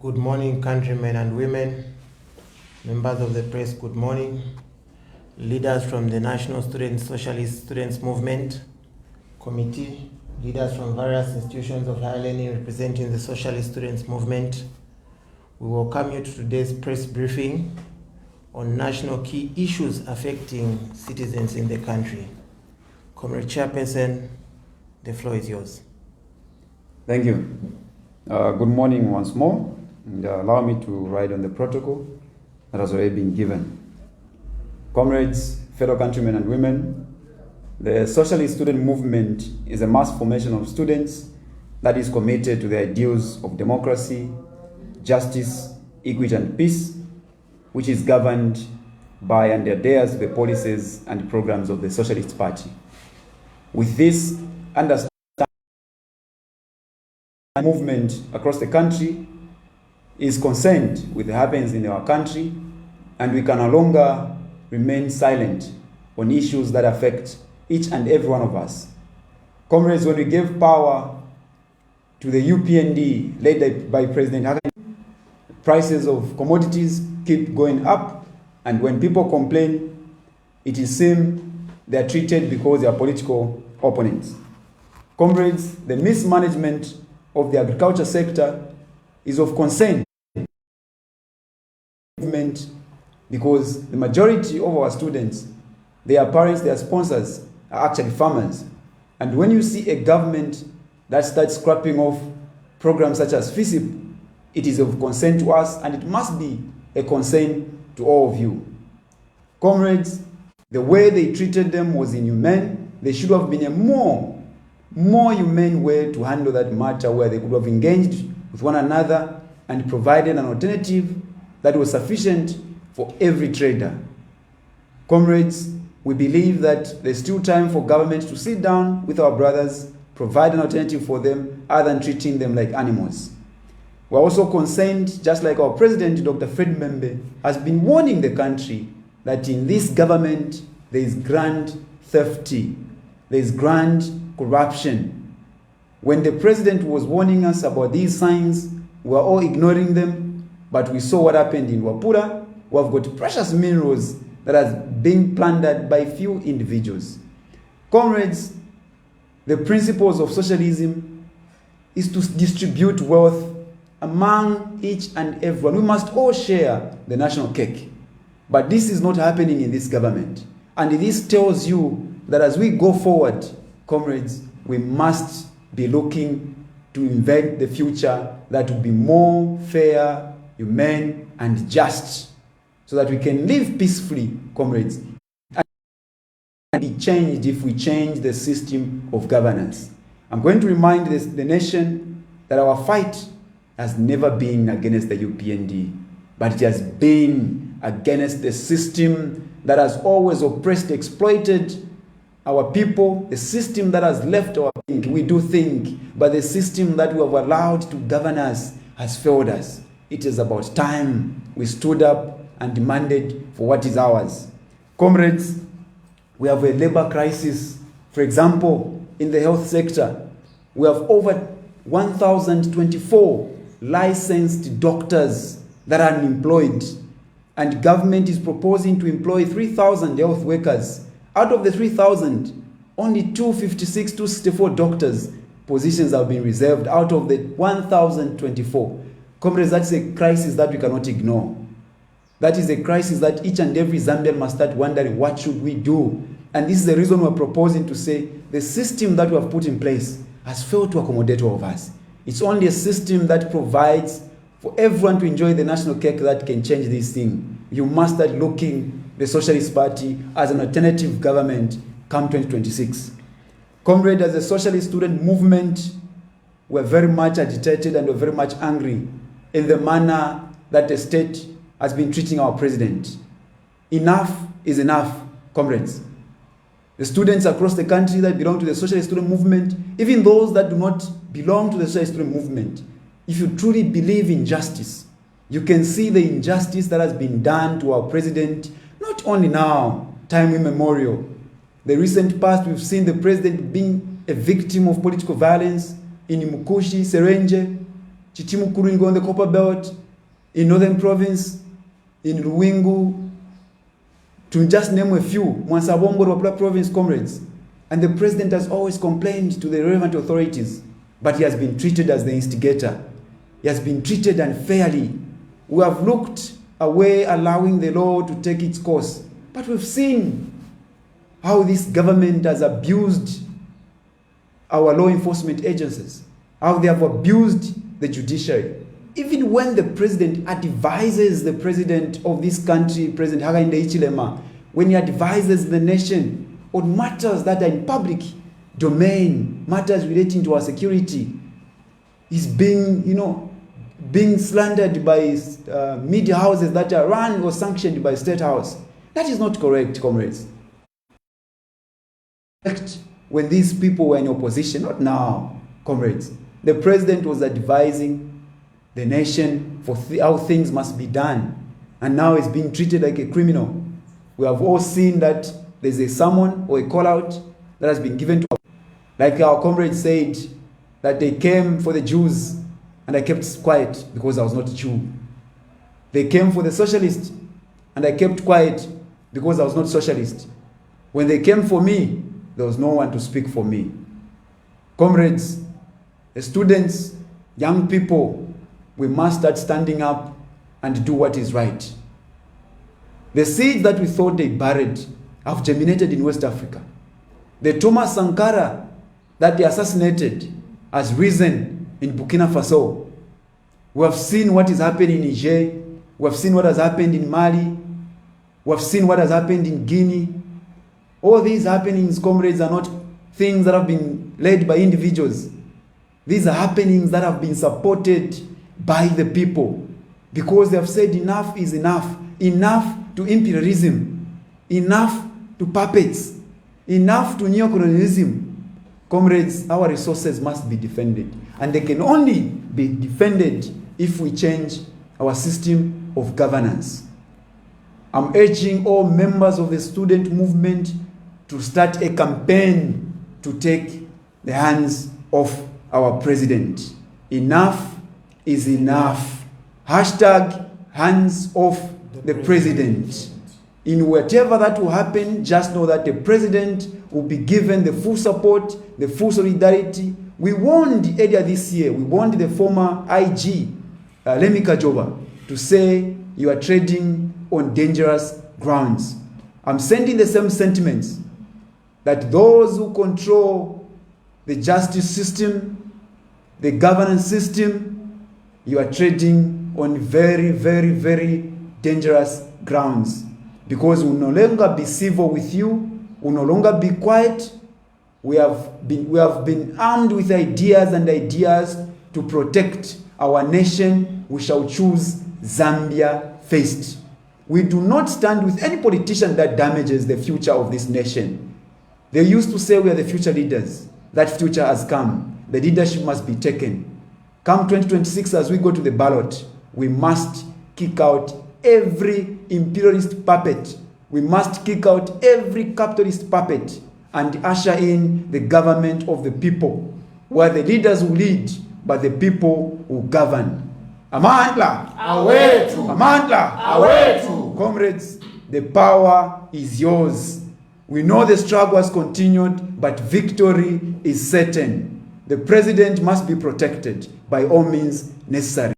Good morning, countrymen and women, members of the press, good morning, leaders from the National Socialist Students Movement Committee, leaders from various institutions of higher learning representing the Socialist Students Movement. We welcome you to today's press briefing on national key issues affecting citizens in the country. Comrade Chairperson, the floor is yours. Thank you. Good morning once more, and allow me to write on the protocol that has already been given. Comrades, fellow countrymen and women, the Socialist Student Movement is a mass formation of students that is committed to the ideals of democracy, justice, equity and peace, which is governed by and adheres to the policies and programs of the Socialist Party. With this understanding, movement across the country is concerned with what happens in our country, and we can no longer remain silent on issues that affect each and every one of us. Comrades, when we gave power to the UPND led by President Hakan, prices of commodities keep going up, and when people complain, it is seen they are treated because they are political opponents. Comrades, the mismanagement of the agriculture sector is of concern because the majority of our students, their parents, their sponsors are actually farmers. And when you see a government that starts scrapping off programs such as FISIP, it is of concern to us, and it must be a concern to all of you. Comrades, the way they treated them was inhumane. There should have been a more humane way to handle that matter, where they could have engaged with one another and provided an alternative that was sufficient for every trader. Comrades, we believe that there's still time for government to sit down with our brothers, provide an alternative for them other than treating them like animals. We're also concerned, just like our president, Dr. Fred Membe, has been warning the country that in this government there is grand thefty, there is grand corruption. When the president was warning us about these signs, we were all ignoring them, but we saw what happened in Wapura. We have got precious minerals that are being plundered by few individuals. Comrades, the principles of socialism is to distribute wealth among each and everyone. We must all share the national cake. But this is not happening in this government. And this tells you that as we go forward, comrades, we must be looking to invent the future that will be more fair, humane, and just, so that we can live peacefully, comrades, and be changed if we change the system of governance. I'm going to remind the nation that our fight has never been against the UPND, but it has been against the system that has always oppressed, exploited our people, the system that has left our think. We do think, but the system that we have allowed to govern us has failed us. It is about time we stood up and demanded for what is ours. Comrades, we have a labor crisis. For example, in the health sector, we have over 1,024 licensed doctors that are unemployed, and government is proposing to employ 3,000 health workers. Out of the 3,000, only 256, 264 doctors positions have been reserved out of the 1,024. Comrades, that's a crisis that we cannot ignore. That is a crisis that each and every Zambian must start wondering, what should we do? And this is the reason we're proposing to say the system that we have put in place has failed to accommodate all of us. It's only a system that provides for everyone to enjoy the national cake that can change this thing. You must start looking the Socialist Party as an alternative government come 2026. Comrade, as a Socialist Student Movement, we're very much agitated and we're very much angry in the manner that the state has been treating our president. Enough is enough, comrades. The students across the country that belong to the Socialist Student Movement, even those that do not belong to the Socialist Student Movement, if you truly believe in justice, you can see the injustice that has been done to our president, not only now, time immemorial. The recent past, we've seen the president being a victim of political violence in Imukushi, Serenje. Chichimukuru on the Copper Belt, in Northern Province, in Ruwingu, to just name a few, Mwansabongo, Wapula Province, comrades. And the president has always complained to the relevant authorities, but he has been treated as the instigator. He has been treated unfairly. We have looked away, allowing the law to take its course. But we've seen how this government has abused our law enforcement agencies, how they have abused the judiciary. Even when the president advises the president of this country, President Hakainde Hichilema, when he advises the nation on matters that are in public domain, matters relating to our security, is being, being slandered by media houses that are run or sanctioned by State House. That is not correct, comrades. When these people were in opposition, not now, comrades. The president was advising the nation for how things must be done, and now he's being treated like a criminal. We have all seen that there's a summon or a call out that has been given to us. Like our comrades said, that they came for the Jews, and I kept quiet because I was not a Jew. They came for the socialists, and I kept quiet because I was not socialist. When they came for me, there was no one to speak for me. Comrades, the students, young people, we must start standing up and do what is right. The seeds that we thought they buried have germinated in West Africa. The Thomas Sankara that they assassinated has risen in Burkina Faso. We have seen what is happening in Niger. We have seen what has happened in Mali. We have seen what has happened in Guinea. All these happenings, comrades, are not things that have been led by individuals. These are happenings that have been supported by the people, because they have said enough is enough. Enough to imperialism. Enough to puppets. Enough to neocolonialism. Comrades, our resources must be defended. And they can only be defended if we change our system of governance. I'm urging all members of the student movement to start a campaign to take the hands off our president. Enough is enough. Hashtag hands off the president. In whatever that will happen, just know that the president will be given the full support, the full solidarity. We warned earlier this year, we warned the former IG, Lemmy Kajoba, to say you are treading on dangerous grounds. I'm sending the same sentiments that those who control the justice system, the governance system, you are treading on very, very, very dangerous grounds, because we will no longer be civil with you, we will no longer be quiet. We have been armed with ideas to protect our nation. We shall choose Zambia first. We do not stand with any politician that damages the future of this nation. They used to say we are the future leaders. That future has come. The leadership must be taken. Come 2026, as we go to the ballot, we must kick out every imperialist puppet. We must kick out every capitalist puppet and usher in the government of the people, where the leaders will lead, but the people will govern. Amandla! Awetu! Amandla! Awetu! Comrades, the power is yours. We know the struggle has continued, but victory is certain. The president must be protected by all means necessary.